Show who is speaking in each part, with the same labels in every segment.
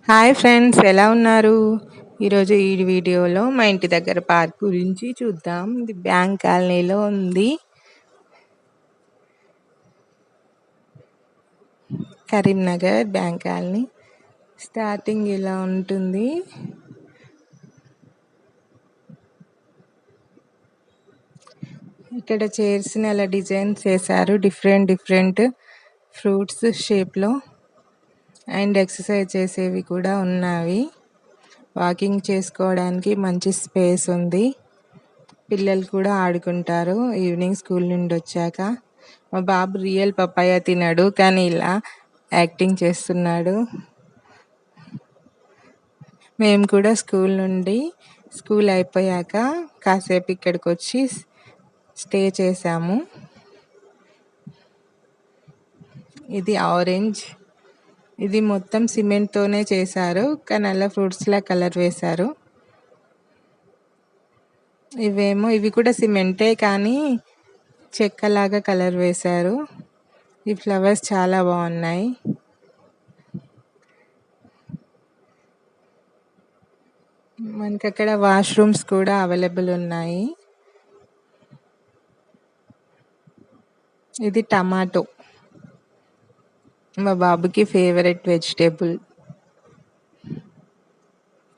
Speaker 1: Hi friends, ఎలా ఉన్నారు? ఈరోజు ఈ వీడియోలో మా ఇంటి దగ్గర పార్క్ గురించి చూద్దాం. ఇది బ్యాంక్ కాలనీలో ఉంది. Karimnagar bank colony. స్టార్టింగ్ ఇలా ఉంటుంది. ఇక్కడ చైర్స్ ని అలా డిజైన్ చేశారు, డిఫరెంట్ డిఫరెంట్ ఫ్రూట్స్ షేప్లో. అండ్ ఎక్సర్సైజ్ చేసేవి కూడా ఉన్నవి. వాకింగ్ చేసుకోవడానికి మంచి స్పేస్ ఉంది. పిల్లలు కూడా ఆడుకుంటారు ఈవినింగ్ స్కూల్ నుండి వచ్చాక. మా బాబు రియల్ పపాయ తినడు, కానీ ఇలా యాక్టింగ్ చేస్తున్నాడు. మేము కూడా స్కూల్ అయిపోయాక కాసేపు ఇక్కడికి వచ్చి స్టే చేసాము. ఇది ఆరెంజ్. ఇది మొత్తం సిమెంట్తోనే చేశారు, కానీ అలా ఫ్రూట్స్లా కలర్ వేశారు. ఇవి కూడా సిమెంటే, కానీ చెక్కలాగా కలర్ వేశారు. ఈ ఫ్లవర్స్ చాలా బాగున్నాయి. మనకి అక్కడ వాష్రూమ్స్ కూడా అవైలబుల్ ఉన్నాయి. ఇది టమాటో, మా బాబుకి ఫేవరెట్ వెజిటేబుల్.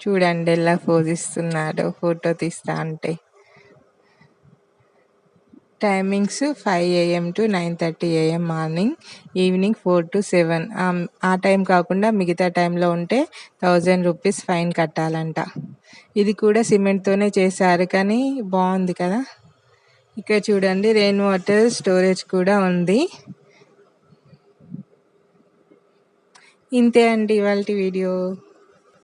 Speaker 1: చూడండి ఎలా పోజ్ ఇస్తున్నాడు ఫోటో తీస్తా అంటే. Timings 5 AM to 9:30 AM morning, evening 4 to 7. ఆ టైం కాకుండా మిగతా టైంలో ఉంటే 1000 రూపీస్ ఫైన్ కట్టాలంట. ఇది కూడా సిమెంట్తోనే చేశారు, కానీ బాగుంది కదా. ఇక్కడ చూడండి, రెయిన్ వాటర్ స్టోరేజ్ కూడా ఉంది. ఇంతే అండి ఇవాల్టి వీడియో.